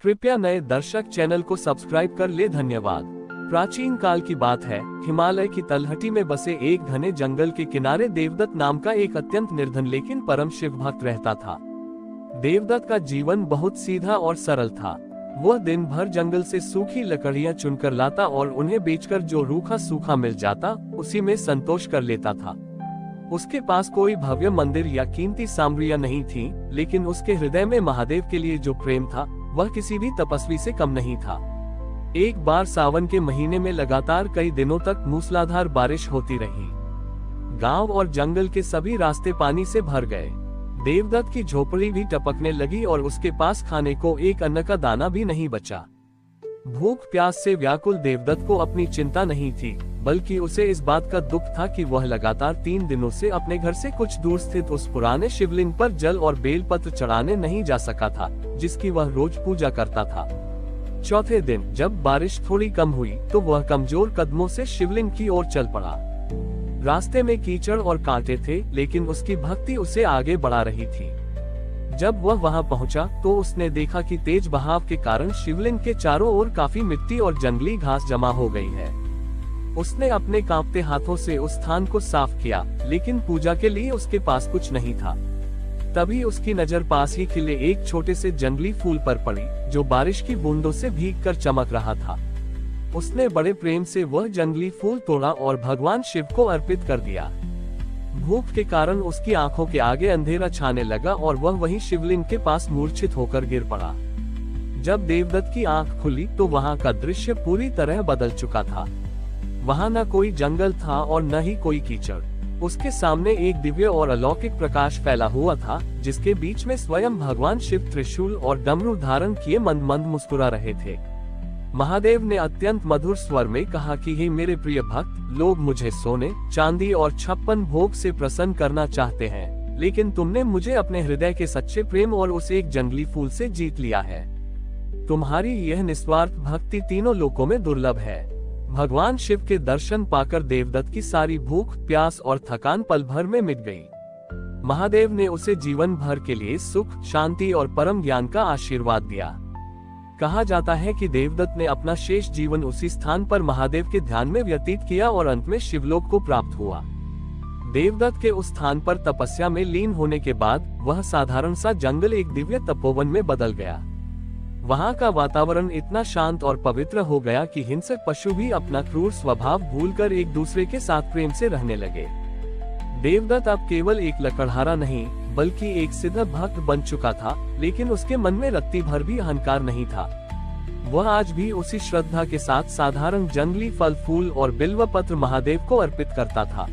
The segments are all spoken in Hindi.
कृपया नए दर्शक चैनल को सब्सक्राइब कर ले। धन्यवाद। प्राचीन काल की बात है, हिमालय की तलहटी में बसे एक घने जंगल के किनारे देवदत्त नाम का एक अत्यंत निर्धन लेकिन परम शिव भक्त रहता था। देवदत्त का जीवन बहुत सीधा और सरल था। वह दिन भर जंगल से सूखी लकड़ियां चुनकर लाता और उन्हें बेचकर जो रूखा सूखा मिल जाता उसी में संतोष कर लेता था। उसके पास कोई भव्य मंदिर या कीमती सामग्रियां नहीं थी, लेकिन उसके हृदय में महादेव के लिए जो प्रेम था वह किसी भी तपस्वी से कम नहीं था। एक बार सावन के महीने में लगातार कई दिनों तक मूसलाधार बारिश होती रही। गांव और जंगल के सभी रास्ते पानी से भर गए। देवदत्त की झोपड़ी भी टपकने लगी और उसके पास खाने को एक अन्न का दाना भी नहीं बचा। भूख प्यास से व्याकुल देवदत्त को अपनी चिंता नहीं थी, बल्कि उसे इस बात का दुख था कि वह लगातार 3 दिनों से अपने घर से कुछ दूर स्थित उस पुराने शिवलिंग पर जल और बेलपत्र चढ़ाने नहीं जा सका था, जिसकी वह रोज पूजा करता था। चौथे दिन जब बारिश थोड़ी कम हुई तो वह कमजोर कदमों से शिवलिंग की ओर चल पड़ा। रास्ते में कीचड़ और कांटे थे, लेकिन उसकी भक्ति उसे आगे बढ़ा रही थी। जब वह वहां पहुंचा तो उसने देखा कि तेज बहाव के कारण शिवलिंग के चारों ओर काफी मिट्टी और जंगली घास जमा हो गई है। उसने अपने कांपते हाथों से उस स्थान को साफ किया, लेकिन पूजा के लिए उसके पास कुछ नहीं था। तभी उसकी नजर पास ही खिले एक छोटे से जंगली फूल पर पड़ी, जो बारिश की बूंदों से भीगकर चमक रहा था। उसने बड़े प्रेम से वह जंगली फूल तोड़ा और भगवान शिव को अर्पित कर दिया। भूख के कारण उसकी आंखों के आगे अंधेरा छाने लगा और वह वहीं शिवलिंग के पास मूर्छित होकर गिर पड़ा। जब देवदत्त की आंख खुली तो वहां का दृश्य पूरी तरह बदल चुका था। वहां न कोई जंगल था और न ही कोई कीचड़। उसके सामने एक दिव्य और अलौकिक प्रकाश फैला हुआ था, जिसके बीच में स्वयं भगवान शिव त्रिशूल और डमरू धारण किए मंद मंद मुस्कुरा रहे थे। महादेव ने अत्यंत मधुर स्वर में कहा कि हे मेरे प्रिय भक्त, लोग मुझे सोने, चांदी और 56 भोग से प्रसन्न करना चाहते हैं, लेकिन तुमने मुझे अपने हृदय के सच्चे प्रेम और उस एक जंगली फूल से जीत लिया है। तुम्हारी यह निस्वार्थ भक्ति तीनों लोकों में दुर्लभ है। भगवान शिव के दर्शन पाकर देवदत्त की सारी भूख, प्यास और थकान पल भर में मिट गई। महादेव ने उसे जीवन भर के लिए सुख, शांति और परम ज्ञान का आशीर्वाद दिया। कहा जाता है कि देवदत्त ने अपना शेष जीवन उसी स्थान पर महादेव के ध्यान में व्यतीत किया और अंत में शिवलोक को प्राप्त हुआ। देवदत्त के उस स्थान पर तपस्या में लीन होने के बाद वह साधारण सा जंगल एक दिव्य तपोवन में बदल गया। वहां का वातावरण इतना शांत और पवित्र हो गया कि हिंसक पशु भी अपना क्रूर स्वभाव भूलकर एक दूसरे के साथ प्रेम से रहने लगे। देवदत्त अब केवल एक लकड़हारा नहीं, बल्कि एक सिद्ध भक्त बन चुका था, लेकिन उसके मन में रत्ती भर भी अहंकार नहीं था। वह आज भी उसी श्रद्धा के साथ साधारण जंगली फल फूल और बिल्व पत्र महादेव को अर्पित करता था।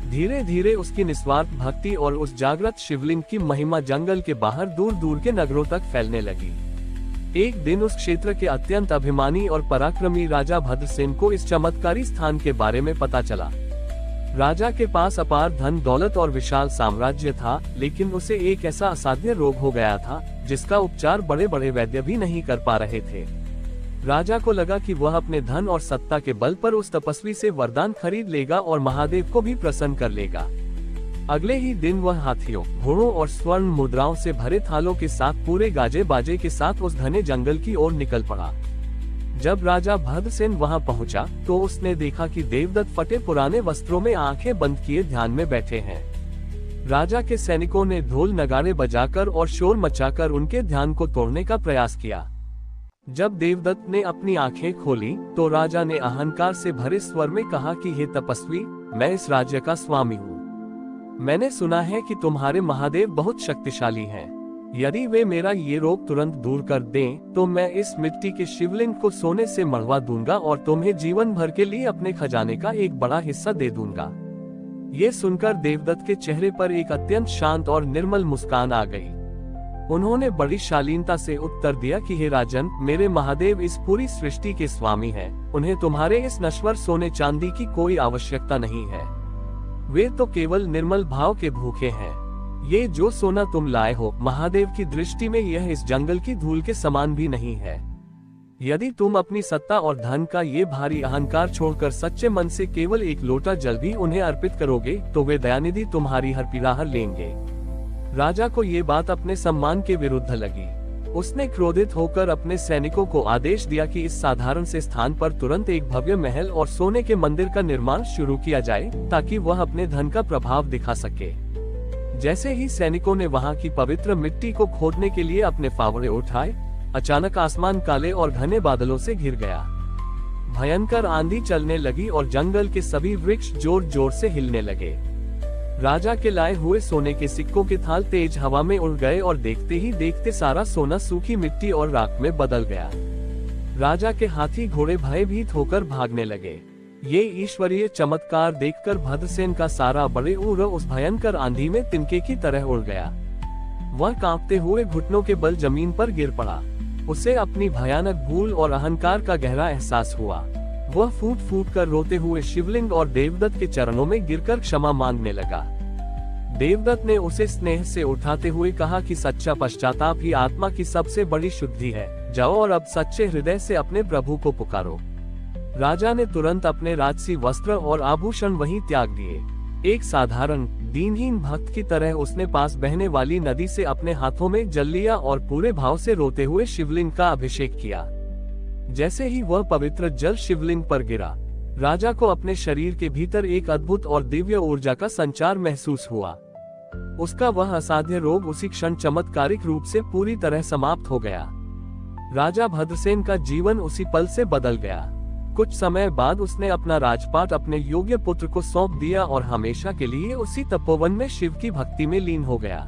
धीरे धीरे उसकी निस्वार्थ भक्ति और उस जागृत शिवलिंग की महिमा जंगल के बाहर दूर दूर के नगरों तक फैलने लगी। एक दिन उस क्षेत्र के अत्यंत अभिमानी और पराक्रमी राजा भद्रसेन को इस चमत्कारी स्थान के बारे में पता चला। राजा के पास अपार धन दौलत और विशाल साम्राज्य था, लेकिन उसे एक ऐसा असाध्य रोग हो गया था जिसका उपचार बड़े बड़े वैद्य भी नहीं कर पा रहे थे। राजा को लगा कि वह अपने धन और सत्ता के बल पर उस तपस्वी से वरदान खरीद लेगा और महादेव को भी प्रसन्न कर लेगा। अगले ही दिन वह हाथियों, घोड़ों और स्वर्ण मुद्राओं से भरे थालों के साथ पूरे गाजे बाजे के साथ उस घने जंगल की ओर निकल पड़ा। जब राजा भद्रसेन वहां पहुंचा तो उसने देखा कि देवदत्त फटे पुराने वस्त्रों में आंखें बंद किए ध्यान में बैठे हैं। राजा के सैनिकों ने ढोल नगाड़े बजाकर और शोर मचाकर उनके ध्यान को तोड़ने का प्रयास किया। जब देवदत्त ने अपनी आंखें खोली तो राजा ने अहंकार से भरे स्वर में कहा कि हे तपस्वी, मैं इस राज्य का स्वामी हूँ। मैंने सुना है कि तुम्हारे महादेव बहुत शक्तिशाली हैं। यदि वे मेरा ये रोग तुरंत दूर कर दें, तो मैं इस मिट्टी के शिवलिंग को सोने से मढ़वा दूंगा और तुम्हें जीवन भर के लिए अपने खजाने का एक बड़ा हिस्सा दे दूंगा। ये सुनकर देवदत्त के चेहरे पर एक अत्यंत शांत और निर्मल मुस्कान आ गई। उन्होंने बड़ी शालीनता से उत्तर दिया कि हे राजन, मेरे महादेव इस पूरी सृष्टि के स्वामी हैं। उन्हें तुम्हारे इस नश्वर सोने चांदी की कोई आवश्यकता नहीं है। वे तो केवल निर्मल भाव के भूखे हैं। ये जो सोना तुम लाए हो, महादेव की दृष्टि में यह इस जंगल की धूल के समान भी नहीं है। यदि तुम अपनी सत्ता और धन का ये भारी अहंकार छोड़कर सच्चे मन से केवल एक लोटा जल भी उन्हें अर्पित करोगे, तो वे दयानिधि तुम्हारी हर पीड़ा हर लेंगे। राजा को ये बात अपने सम्मान के विरुद्ध लगी। उसने क्रोधित होकर अपने सैनिकों को आदेश दिया कि इस साधारण से स्थान पर तुरंत एक भव्य महल और सोने के मंदिर का निर्माण शुरू किया जाए, ताकि वह अपने धन का प्रभाव दिखा सके। जैसे ही सैनिकों ने वहां की पवित्र मिट्टी को खोदने के लिए अपने फावड़े उठाए, अचानक आसमान काले और घने बादलों से घिर गया। भयंकर आंधी चलने लगी और जंगल के सभी वृक्ष जोर जोर से हिलने लगे। राजा के लाए हुए सोने के सिक्कों के थाल तेज हवा में उड़ गए और देखते ही देखते सारा सोना सूखी मिट्टी और राख में बदल गया। राजा के हाथी घोड़े भयभीत होकर भागने लगे। ये ईश्वरीय चमत्कार देखकर भद्रसेन का सारा बड़े उर उस भयंकर आंधी में तिनके की तरह उड़ गया। वह कांपते हुए घुटनों के बल जमीन पर गिर पड़ा। उसे अपनी भयानक भूल और अहंकार का गहरा एहसास हुआ। वह फूट फूट कर रोते हुए शिवलिंग और देवदत्त के चरणों में गिरकर क्षमा मांगने लगा। देवदत्त ने उसे स्नेह से उठाते हुए कहा कि सच्चा पश्चाताप ही आत्मा की सबसे बड़ी शुद्धि है। जाओ और अब सच्चे हृदय से अपने प्रभु को पुकारो। राजा ने तुरंत अपने राजसी वस्त्र और आभूषण वहीं त्याग दिए। एक साधारण दीनहीन भक्त की तरह उसने पास बहने वाली नदी से अपने हाथों में जल लिया और पूरे भाव से रोते हुए शिवलिंग का अभिषेक किया। जैसे ही वह पवित्र जल शिवलिंग पर गिरा, राजा को अपने शरीर के भीतर एक अद्भुत और दिव्य ऊर्जा का संचार महसूस हुआ। उसका वह असाध्य रोग उसी क्षण चमत्कारिक रूप से पूरी तरह समाप्त हो गया। राजा भद्रसेन का जीवन उसी पल से बदल गया। कुछ समय बाद उसने अपना राजपाट अपने योग्य पुत्र को सौंप दिया और हमेशा के लिए उसी तपोवन में शिव की भक्ति में लीन हो गया।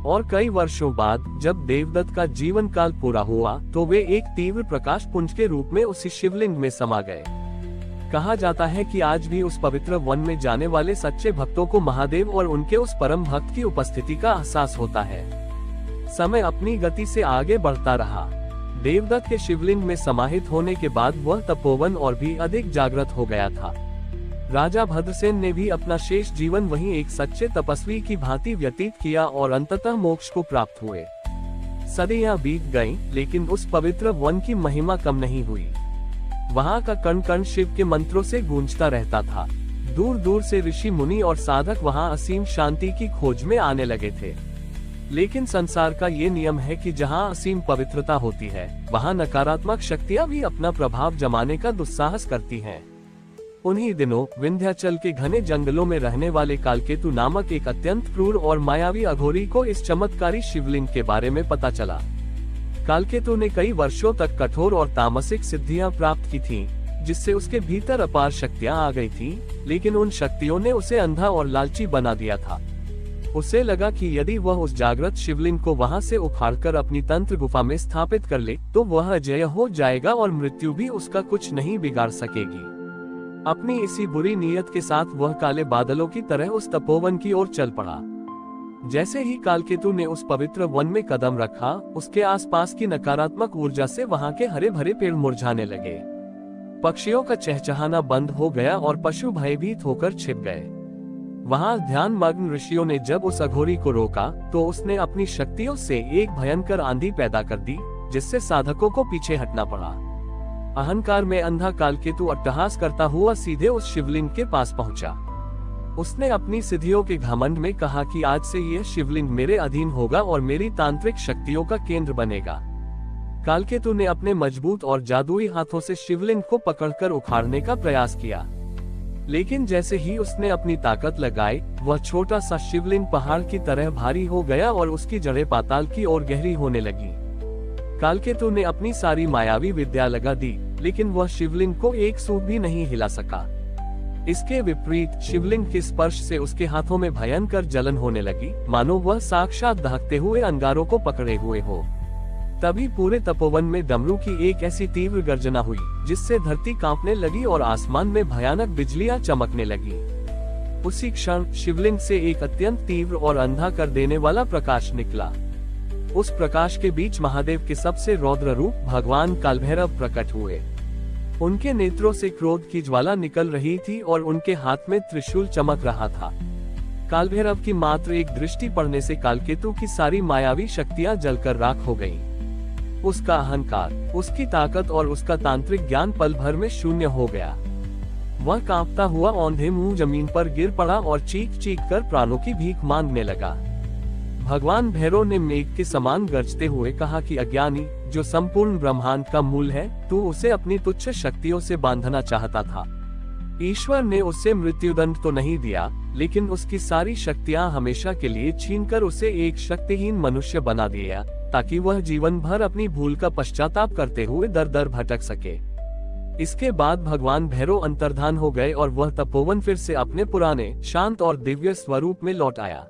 और कई वर्षों बाद जब देवदत्त का जीवन काल पूरा हुआ, तो वे एक तीव्र प्रकाश पुंज के रूप में उसी शिवलिंग में समा गए। कहा जाता है कि आज भी उस पवित्र वन में जाने वाले सच्चे भक्तों को महादेव और उनके उस परम भक्त की उपस्थिति का एहसास होता है। समय अपनी गति से आगे बढ़ता रहा। देवदत्त के शिवलिंग में समाहित होने के बाद वह तपोवन और भी अधिक जागृत हो गया था। राजा भद्रसेन ने भी अपना शेष जीवन वहीं एक सच्चे तपस्वी की भांति व्यतीत किया और अंततः मोक्ष को प्राप्त हुए। सदियां बीत गईं, लेकिन उस पवित्र वन की महिमा कम नहीं हुई। वहां का कण कण शिव के मंत्रों से गूंजता रहता था। दूर दूर से ऋषि मुनि और साधक वहां असीम शांति की खोज में आने लगे थे। लेकिन संसार का ये नियम है कि जहां असीम पवित्रता होती है, वहां नकारात्मक शक्तियां भी अपना प्रभाव जमाने का दुस्साहस करती हैं। उन्हीं दिनों विंध्याचल के घने जंगलों में रहने वाले कालकेतु नामक एक अत्यंत क्रूर और मायावी अघोरी को इस चमत्कारी शिवलिंग के बारे में पता चला। कालकेतु ने कई वर्षों तक कठोर और तामसिक सिद्धियां प्राप्त की थीं, जिससे उसके भीतर अपार शक्तियां आ गई थीं, लेकिन उन शक्तियों ने उसे अंधा और लालची बना दिया था। उसे लगा कि यदि वह उस जागृत शिवलिंग को वहां से उखाड़कर अपनी तंत्र गुफा में स्थापित कर ले, तो वह अजय हो जाएगा और मृत्यु भी उसका कुछ नहीं बिगाड़ सकेगी। अपनी इसी बुरी नीयत के साथ वह काले बादलों की तरह उस तपोवन की ओर चल पड़ा। जैसे ही कालकेतु ने उस पवित्र वन में कदम रखा, उसके आसपास की नकारात्मक ऊर्जा से वहां के हरे भरे पेड़ मुरझाने लगे। पक्षियों का चहचहाना बंद हो गया और पशु भयभीत होकर छिप गए। वहां ध्यान मग्न ऋषियों ने जब उस अघोरी को रोका, तो उसने अपनी शक्तियों से एक भयंकर आंधी पैदा कर दी, जिससे साधकों को पीछे हटना पड़ा। अहंकार में अंधा कालकेतु अट्टहास करता हुआ सीधे उस शिवलिंग के पास पहुंचा। उसने अपनी सिद्धियों के घमंड में कहा कि आज से यह शिवलिंग मेरे अधीन होगा और मेरी तांत्रिक शक्तियों का केंद्र बनेगा। कालकेतु ने अपने मजबूत और जादुई हाथों से शिवलिंग को पकड़कर उखाड़ने का प्रयास किया, लेकिन जैसे ही उसने अपनी ताकत लगाई, वह छोटा सा शिवलिंग पहाड़ की तरह भारी हो गया और उसकी जड़ें पाताल की ओर गहरी होने लगी। कालकेतु ने अपनी सारी मायावी विद्या लगा दी, लेकिन वह शिवलिंग को एक सूत भी नहीं हिला सका। इसके विपरीत शिवलिंग के स्पर्श से उसके हाथों में भयंकर जलन होने लगी, मानो वह साक्षात दहकते हुए अंगारों को पकड़े हुए हो। तभी पूरे तपोवन में डमरू की एक ऐसी तीव्र गर्जना हुई, जिससे धरती कांपने लगी और आसमान में भयानक बिजलियां चमकने लगी। उसी क्षण शिवलिंग से एक अत्यंत तीव्र और अंधा कर देने वाला प्रकाश निकला। उस प्रकाश के बीच महादेव के सबसे रौद्र रूप भगवान कालभैरव प्रकट हुए। उनके नेत्रों से क्रोध की ज्वाला निकल रही थी और उनके हाथ में त्रिशूल चमक रहा था। कालभैरव की मात्र एक दृष्टि पड़ने से कालकेतु की सारी मायावी शक्तियां जलकर राख हो गईं। उसका अहंकार, उसकी ताकत और उसका तांत्रिक ज्ञान पल भर में शून्य हो गया। वह कांपता हुआ औंधे मुंह जमीन पर गिर पड़ा और चीख चीख कर प्राणों की भीख मांगने लगा। भगवान भैरव ने मेघ के समान गरजते हुए कहा कि अज्ञानी, जो संपूर्ण ब्रह्मांड का मूल है, तू उसे अपनी तुच्छ शक्तियों से बांधना चाहता था। ईश्वर ने उसे मृत्युदंड तो नहीं दिया, लेकिन उसकी सारी शक्तियां हमेशा के लिए छीनकर उसे एक शक्तिहीन मनुष्य बना दिया, ताकि वह जीवन भर अपनी भूल का पश्चाताप करते हुए दर दर भटक सके। इसके बाद भगवान भैरव अंतर्धान हो गए और वह तपोवन फिर से अपने पुराने, शांत और दिव्य स्वरूप में लौट आया।